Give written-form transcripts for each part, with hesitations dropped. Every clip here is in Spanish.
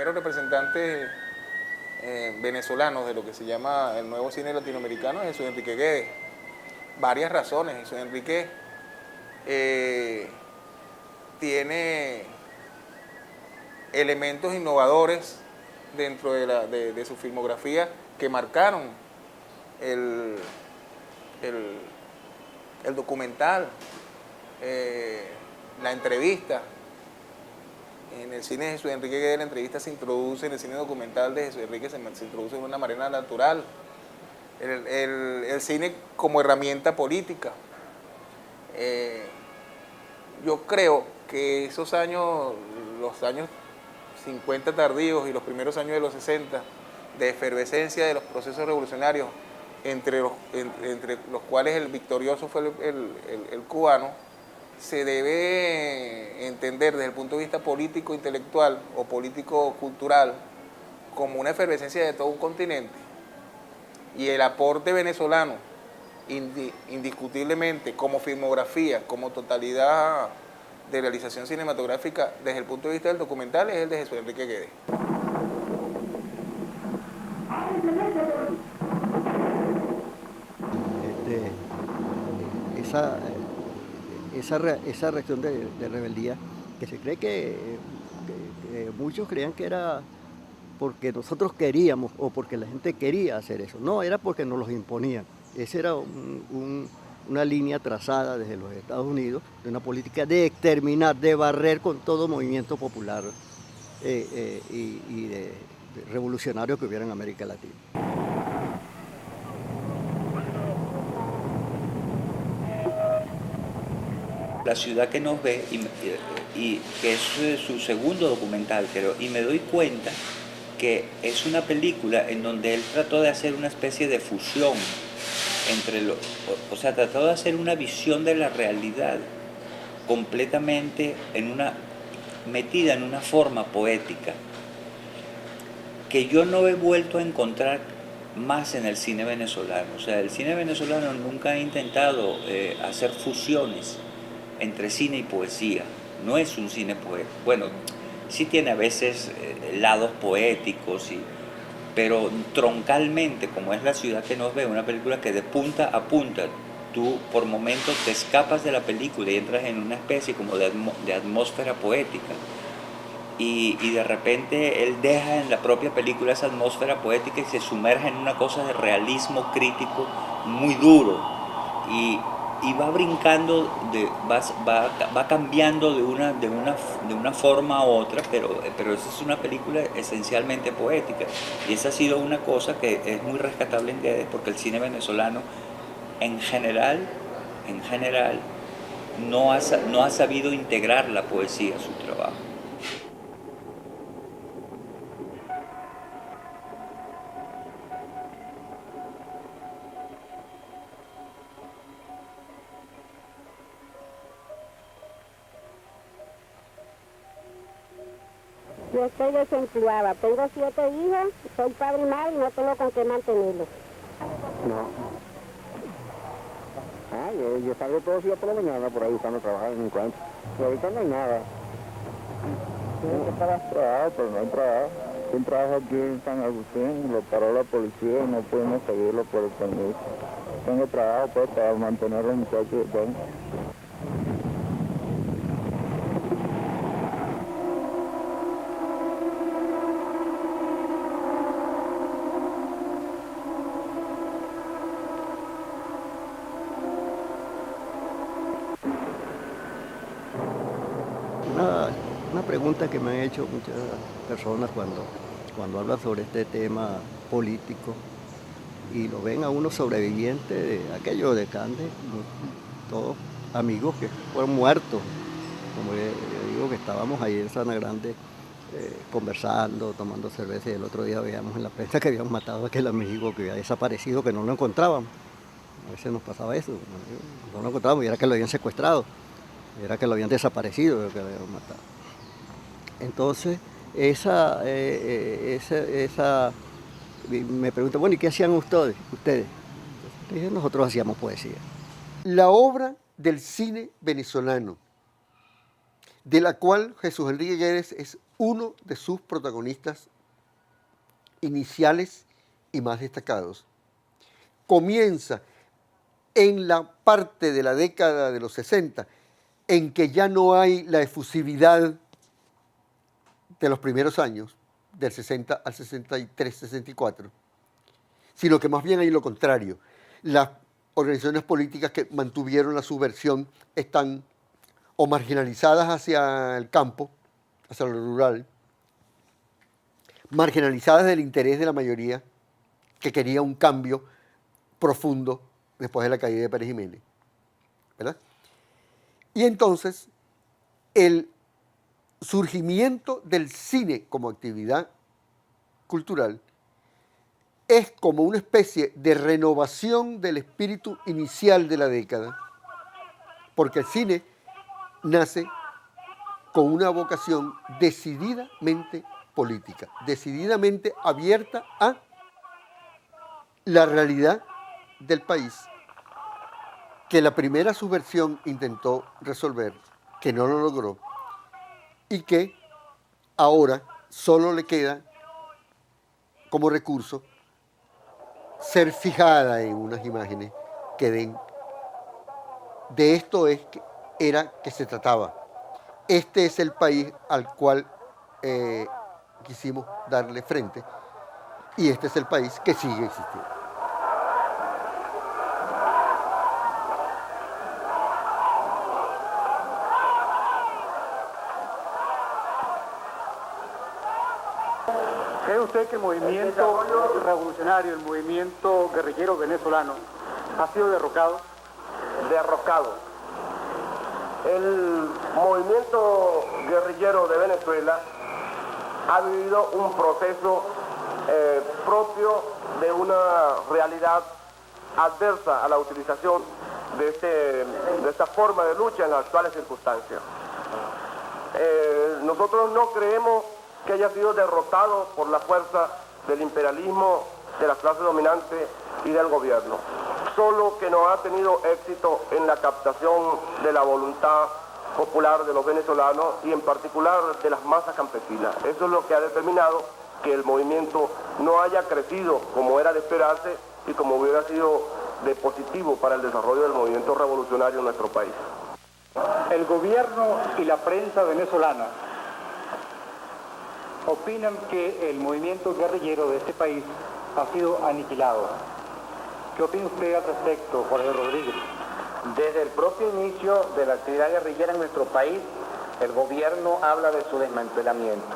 primeros representantes venezolanos de lo que se llama el nuevo cine latinoamericano es Jesús Enrique Guedes. Varias razones. Jesús Enrique tiene elementos innovadores dentro de su filmografía que marcaron el, el documental, la entrevista. En el cine de Jesús Enrique Guedes la entrevista se introduce, en el cine documental de Jesús Enrique se introduce de una manera natural. El cine como herramienta política. Yo creo que esos años, los años 50 tardíos y los primeros años de los 60, de efervescencia de los procesos revolucionarios, entre los cuales el victorioso fue el cubano, se debe entender desde el punto de vista político intelectual o político cultural como una efervescencia de todo un continente. Y el aporte venezolano, indiscutiblemente, como filmografía, como totalidad de realización cinematográfica desde el punto de vista del documental, es el de Jesús Enrique Guedes. Esa reacción de rebeldía, que se cree que muchos creían que era porque nosotros queríamos o porque la gente quería hacer eso. No, era porque nos los imponían. Esa era una línea trazada desde los Estados Unidos de una política de exterminar, de barrer con todo movimiento popular y de revolucionario que hubiera en América Latina. La ciudad que nos ve, y que es su segundo documental, creo, y me doy cuenta que es una película en donde él trató de hacer una especie de fusión entre o sea, trató de hacer una visión de la realidad completamente metida en una forma poética que yo no he vuelto a encontrar más en el cine venezolano. O sea, el cine venezolano nunca ha intentado hacer fusiones entre cine y poesía. No es un cine poético. Bueno, sí tiene a veces lados poéticos, pero troncalmente, como es La ciudad que nos ve, una película que de punta a punta, tú por momentos te escapas de la película y entras en una especie como de atmósfera poética. Y de repente él deja en la propia película esa atmósfera poética y se sumerge en una cosa de realismo crítico muy duro. Y va brincando, va cambiando de una forma a otra, pero esa es una película esencialmente poética. Y esa ha sido una cosa que es muy rescatable en Guedes, porque el cine venezolano en general no ha sabido integrar la poesía a su trabajo. Yo estoy desempleada, tengo 7 hijos, soy padre y madre y no tengo con qué mantenerlos. No. Yo salgo todos los días por la mañana por ahí buscando trabajar en un encuentro. Pero ahorita no hay nada. Tengo trabajo, pero no hay trabajo. Un trabajo aquí en San Agustín, lo paró la policía y no pudimos seguirlo por el permiso. Tengo trabajo pues para mantener a los muchachos. Bueno. Una pregunta que me han hecho muchas personas cuando hablan sobre este tema político y lo ven a uno sobreviviente de aquello de Cande, todos amigos que fueron muertos, como yo digo, que estábamos ahí en Sabana Grande conversando, tomando cerveza, y el otro día veíamos en la prensa que habían matado a aquel amigo que había desaparecido, que no lo encontrábamos. A veces nos pasaba eso, no lo encontrábamos y era que lo habían secuestrado. Era que lo habían desaparecido, que lo habían matado. Entonces, me preguntan, bueno, ¿y qué hacían ustedes? Entonces, nosotros hacíamos poesía. La obra del cine venezolano de la cual Jesús Enrique Guedes es uno de sus protagonistas iniciales y más destacados. Comienza en la parte de la década de los 60, en que ya no hay la efusividad de los primeros años, del 60 al 63, 64, sino que más bien hay lo contrario. Las organizaciones políticas que mantuvieron la subversión están o marginalizadas hacia el campo, hacia lo rural, marginalizadas del interés de la mayoría que quería un cambio profundo después de la caída de Pérez Jiménez, ¿verdad? Y entonces el surgimiento del cine como actividad cultural es como una especie de renovación del espíritu inicial de la década, porque el cine nace con una vocación decididamente política, decididamente abierta a la realidad del país, que la primera subversión intentó resolver, que no lo logró, y que ahora solo le queda como recurso ser fijada en unas imágenes que den. De esto era que se trataba. Este es el país al cual quisimos darle frente, y este es el país que sigue existiendo. ¿Cree usted que el movimiento revolucionario, el movimiento guerrillero venezolano, ha sido derrocado? Derrocado. El movimiento guerrillero de Venezuela ha vivido un proceso propio de una realidad adversa a la utilización de esta forma de lucha en las actuales circunstancias. Nosotros no creemos que haya sido derrotado por la fuerza del imperialismo, de la clase dominante y del gobierno, solo que no ha tenido éxito en la captación de la voluntad popular de los venezolanos y en particular de las masas campesinas. Eso es lo que ha determinado que el movimiento no haya crecido como era de esperarse y como hubiera sido de positivo para el desarrollo del movimiento revolucionario en nuestro país. El gobierno y la prensa venezolana opinan que el movimiento guerrillero de este país ha sido aniquilado. ¿Qué opina usted al respecto, Jorge Rodríguez? Desde el propio inicio de la actividad guerrillera en nuestro país, el gobierno habla de su desmantelamiento.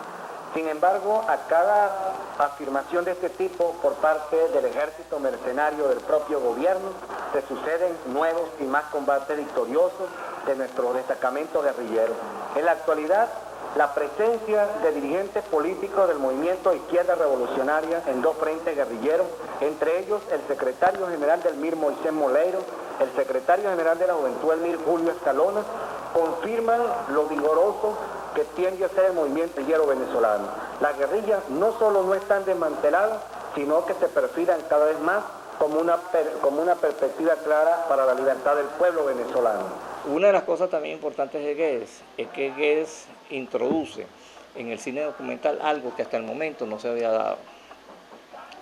Sin embargo, a cada afirmación de este tipo por parte del ejército mercenario del propio gobierno, se suceden nuevos y más combates victoriosos de nuestros destacamentos guerrilleros. En la actualidad, la presencia de dirigentes políticos del movimiento Izquierda Revolucionaria en dos frentes guerrilleros, entre ellos el secretario general del MIR, Moisés Moleiro, el secretario general de la Juventud del MIR, Julio Escalona, confirman lo vigoroso que tiende a ser el movimiento guerrillero venezolano. Las guerrillas no solo no están desmanteladas, sino que se perfilan cada vez más como una perspectiva clara para la libertad del pueblo venezolano. Una de las cosas también importantes de Guedes es que Guedes introduce en el cine documental algo que hasta el momento no se había dado.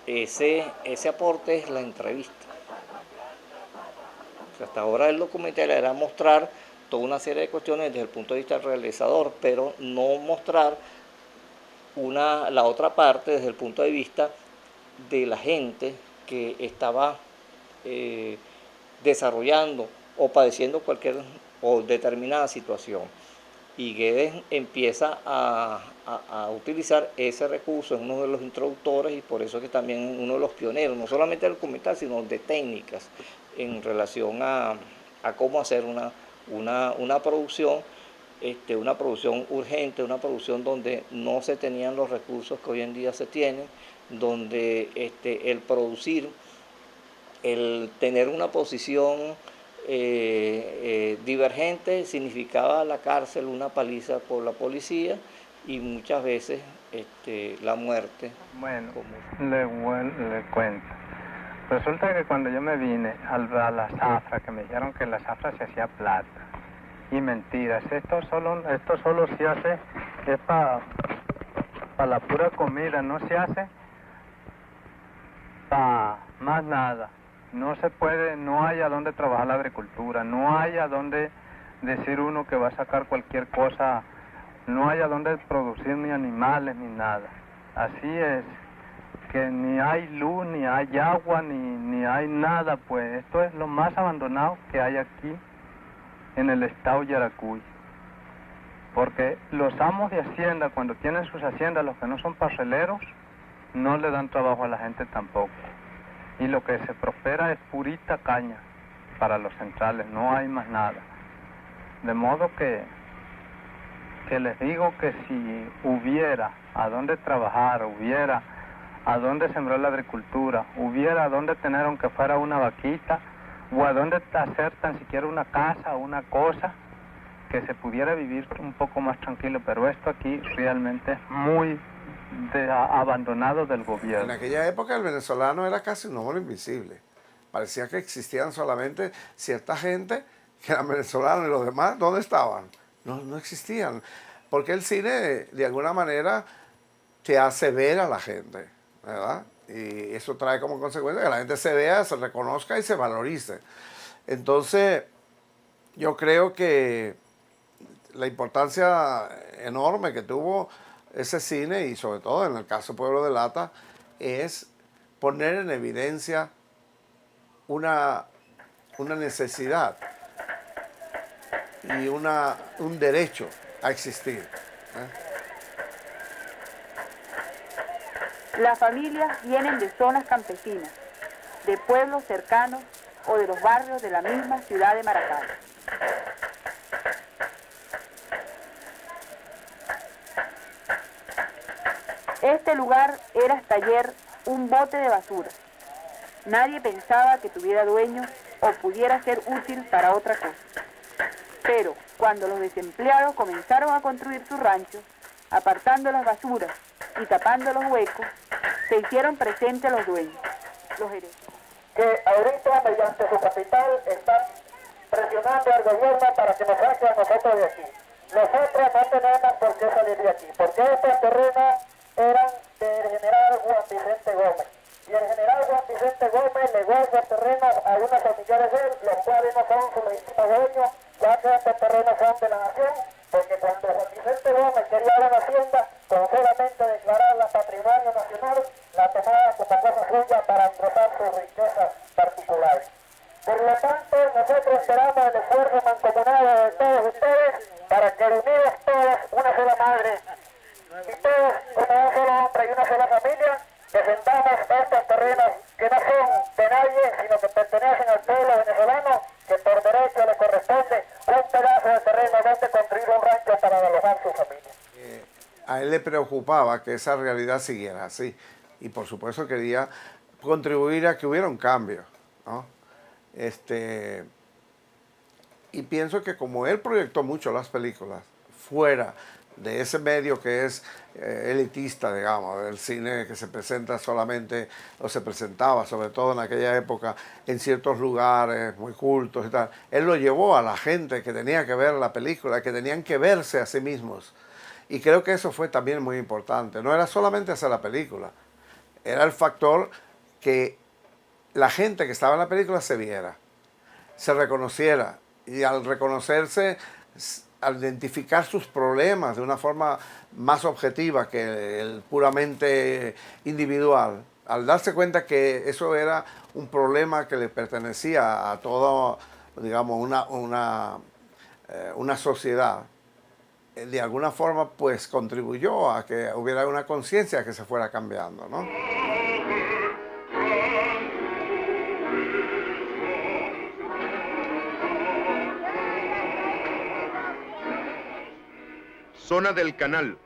Ese aporte es la entrevista. O sea, hasta ahora el documental era mostrar toda una serie de cuestiones desde el punto de vista del realizador, pero no mostrar la otra parte desde el punto de vista de la gente que estaba desarrollando o padeciendo cualquier o determinada situación. Y Guedes empieza a utilizar ese recurso, es uno de los introductores y por eso es que también uno de los pioneros, no solamente del documental, sino de técnicas en relación a cómo hacer una producción, una producción urgente, una producción donde no se tenían los recursos que hoy en día se tienen, donde el producir, el tener una posición divergente significaba la cárcel, una paliza por la policía y muchas veces la muerte. Bueno, le cuento. Resulta que cuando yo me vine a la zafra, que me dijeron que en la zafra se hacía plata, y mentiras. Esto solo se hace, es para la pura comida, no se hace para más nada. No se puede, no hay a dónde trabajar la agricultura, no hay a dónde decir uno que va a sacar cualquier cosa, no hay a dónde producir ni animales ni nada. Así es, que ni hay luz, ni hay agua, ni hay nada, pues esto es lo más abandonado que hay aquí en el estado Yaracuy. Porque los amos de hacienda, cuando tienen sus haciendas, los que no son parceleros, no le dan trabajo a la gente tampoco. Y lo que se prospera es purita caña para los centrales, no hay más nada. De modo que les digo que si hubiera a dónde trabajar, hubiera a dónde sembrar la agricultura, hubiera a dónde tener aunque fuera una vaquita, o a dónde hacer tan siquiera una casa o una cosa, que se pudiera vivir un poco más tranquilo, pero esto aquí realmente es muy abandonado del gobierno. En aquella época el venezolano era casi un hombre invisible. Parecía que existían solamente cierta gente que eran venezolanos y los demás, ¿dónde estaban? No existían. Porque el cine, de alguna manera, te hace ver a la gente, ¿verdad? Y eso trae como consecuencia que la gente se vea, se reconozca y se valorice. Entonces, yo creo que la importancia enorme que tuvo ese cine, y sobre todo en el caso Pueblo de Lata, es poner en evidencia una necesidad y un derecho a existir. Las familias vienen de zonas campesinas, de pueblos cercanos o de los barrios de la misma ciudad de Maracay. Este lugar era hasta ayer un bote de basura. Nadie pensaba que tuviera dueño o pudiera ser útil para otra cosa. Pero cuando los desempleados comenzaron a construir sus ranchos, apartando las basuras y tapando los huecos, se hicieron presentes los dueños, los herederos. Que ahorita, mediante su capital, están presionando al gobierno para que nos saque a nosotros de aquí. Nosotros no tenemos por qué salir de aquí, porque estos terrenos eran del general Juan Vicente Gómez. Y el general Juan Vicente Gómez le guarda terrenos a unos familiares de él, los cuales no son sus legítimos dueños, ya que estos terrenos son de la nación, porque cuando Juan Vicente Gómez quería una hacienda, con solamente declararla patrimonio nacional, la tomaba como cosa suya para engrosar sus riquezas particulares. Por lo tanto, nosotros esperamos el esfuerzo mancomunado de todos ustedes para que unidos todos, una sola madre, y todos como un solo hombre y una sola familia, defendamos estos terrenos que no son de nadie, sino que pertenecen al pueblo venezolano, que por derecho le corresponde un pedazo de terreno donde construir un rancho para alojar su familia. A él le preocupaba que esa realidad siguiera así, y por supuesto quería contribuir a que hubiera un cambio, ¿no? Y pienso que como él proyectó mucho las películas fuera de ese medio que es elitista, digamos, del cine que se presenta solamente, o se presentaba sobre todo en aquella época en ciertos lugares muy cultos y tal, él lo llevó a la gente que tenía que ver la película, que tenían que verse a sí mismos. Y creo que eso fue también muy importante. No era solamente hacer la película, era el factor que la gente que estaba en la película se viera, se reconociera, y al reconocerse, al identificar sus problemas de una forma más objetiva que el puramente individual, al darse cuenta que eso era un problema que le pertenecía a toda, digamos, una sociedad, de alguna forma pues contribuyó a que hubiera una conciencia que se fuera cambiando, ¿no? Zona del Canal,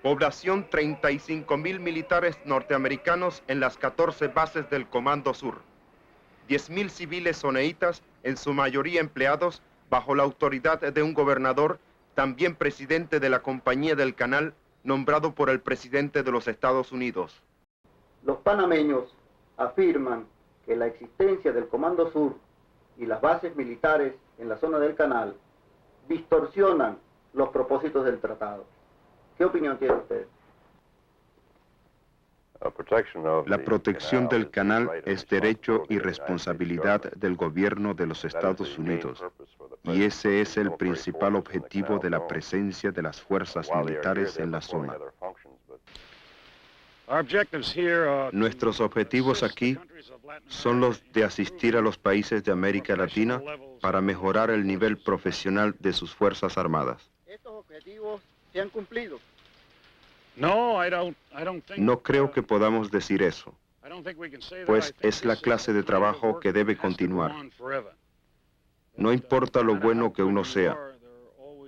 población 35.000 militares norteamericanos en las 14 bases del Comando Sur. 10.000 civiles soneitas, en su mayoría empleados, bajo la autoridad de un gobernador, también presidente de la Compañía del Canal, nombrado por el presidente de los Estados Unidos. Los panameños afirman que la existencia del Comando Sur y las bases militares en la zona del canal distorsionan los propósitos del tratado. ¿Qué opinión tiene usted? La protección del canal es derecho y responsabilidad del gobierno de los Estados Unidos, y ese es el principal objetivo de la presencia de las fuerzas militares en la zona. Nuestros objetivos aquí son los de asistir a los países de América Latina para mejorar el nivel profesional de sus fuerzas armadas. ¿Estos objetivos se han cumplido? No creo que podamos decir eso, pues es la clase de trabajo que debe continuar. No importa lo bueno que uno sea,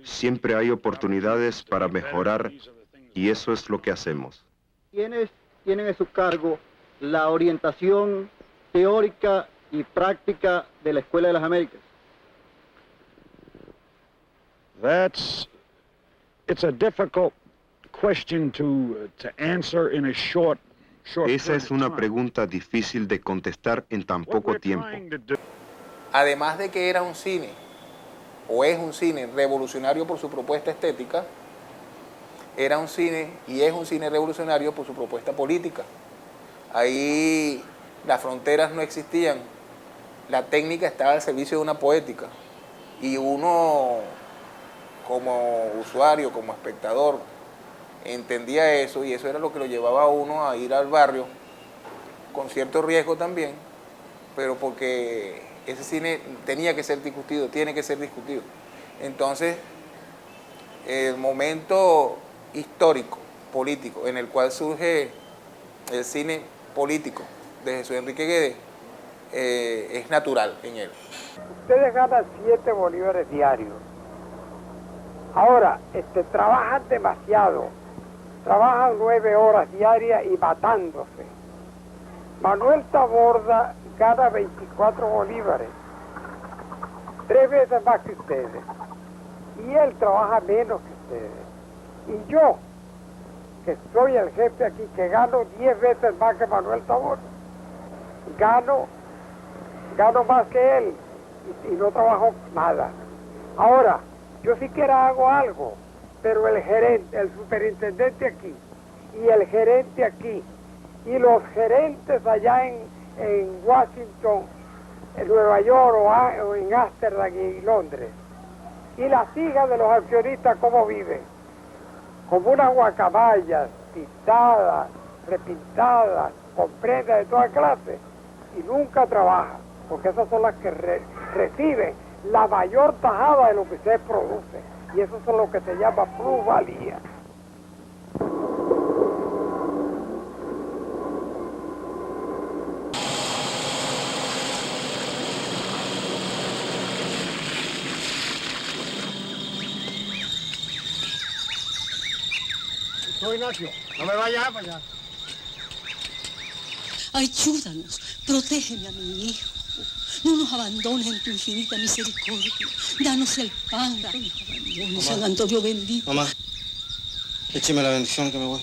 siempre hay oportunidades para mejorar y eso es lo que hacemos. ¿Quiénes tienen en su cargo la orientación teórica y práctica de la Escuela de las Américas? It's a difficult question to answer in a short Esa es una pregunta difícil de contestar en tan poco tiempo. Además de que era un cine, o es un cine revolucionario por su propuesta estética, era un cine y es un cine revolucionario por su propuesta política. Ahí las fronteras no existían, la técnica estaba al servicio de una poética y uno como usuario, como espectador, entendía eso y eso era lo que lo llevaba a uno a ir al barrio con cierto riesgo también, pero porque ese cine tenía que ser discutido, tiene que ser discutido. Entonces, el momento histórico, político, en el cual surge el cine político de Jesús Enrique Guedes, es natural en él. Ustedes ganan 7 bolívares diarios. Ahora, trabajan demasiado. Trabajan 9 horas diarias y matándose. Manuel Taborda gana 24 bolívares, 3 veces más que ustedes. Y él trabaja menos que ustedes. Y yo, que soy el jefe aquí, que gano 10 veces más que Manuel Taborda, gano más que él y no trabajo nada. Ahora, yo siquiera hago algo, pero el gerente, el superintendente aquí, y el gerente aquí, y los gerentes allá en Washington, en Nueva York o en Ámsterdam y Londres, y las hijas de los accionistas, ¿cómo viven? Como unas guacamayas, pintadas, repintadas, con prendas de toda clase, y nunca trabajan, porque esas son las que reciben la mayor tajada de lo que se produce. Y eso es lo que se llama plusvalía. Soy Ignacio, no me vayas para allá. Ayúdanos, protégeme a mi hijo. No nos abandones en tu infinita misericordia. Danos el pan, no nos abandones, San Antonio bendito. Mamá, écheme la bendición que me voy.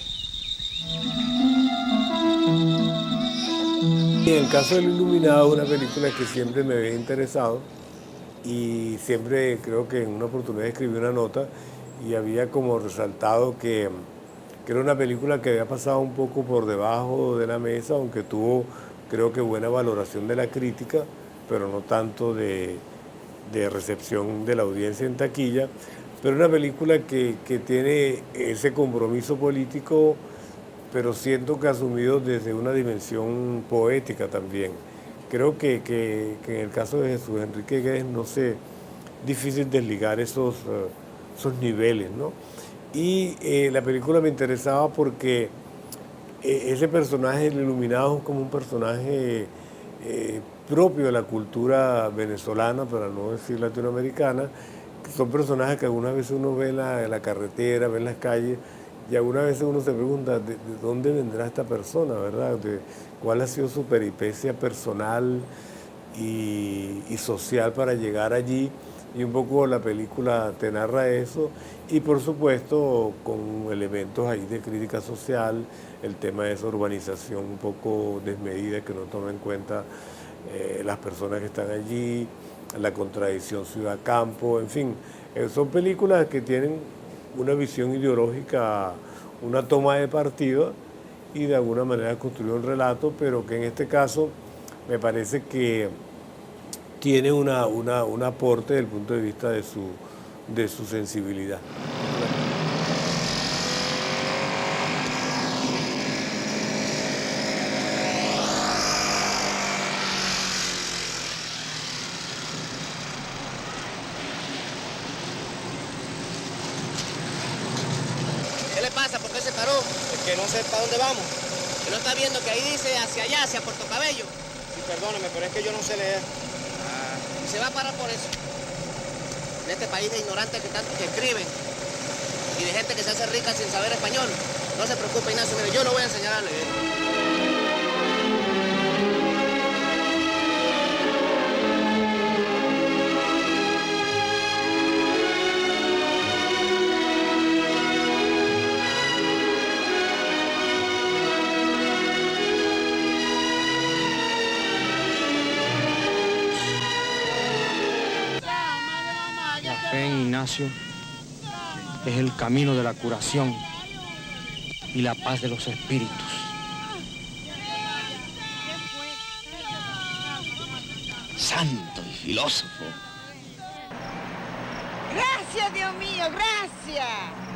El caso del Iluminado es una película que siempre me había interesado y siempre creo que en una oportunidad escribí una nota y había como resaltado que era una película que había pasado un poco por debajo de la mesa, aunque tuvo creo que buena valoración de la crítica, pero no tanto de recepción de la audiencia en taquilla, pero una película que tiene ese compromiso político, pero siento que asumido desde una dimensión poética también. Creo que en el caso de Jesús Enrique Guedes no sé, difícil desligar esos niveles, ¿no? Y la película me interesaba porque ese personaje, el Iluminado, es como un personaje propio de la cultura venezolana, para no decir latinoamericana. Son personajes que algunas veces uno ve en la carretera, ve en las calles, y algunas veces uno se pregunta de dónde vendrá esta persona, ¿verdad? ¿Cuál ha sido su peripecia personal y social para llegar allí? Y un poco la película te narra eso, y por supuesto con elementos ahí de crítica social, el tema de esa urbanización un poco desmedida que no toma en cuenta las personas que están allí, la contradicción ciudad-campo, en fin, Son películas que tienen una visión ideológica, una toma de partido y de alguna manera construir un relato, pero que en este caso me parece que tiene un aporte desde el punto de vista de su sensibilidad. ¿Qué le pasa? ¿Por qué se paró? Es que no sé para dónde vamos. ¿Que no está viendo que ahí dice hacia allá, hacia Puerto Cabello? Sí, perdóneme, pero es que yo no sé leer. Y se va a parar por eso. En este país de ignorantes que tanto que escriben y de gente que se hace rica sin saber español. No se preocupe, Ignacio, mire, yo lo voy a enseñar a leer. La fe en Ignacio es el camino de la curación y la paz de los espíritus. Santo y filósofo. Gracias, Dios mío, gracias.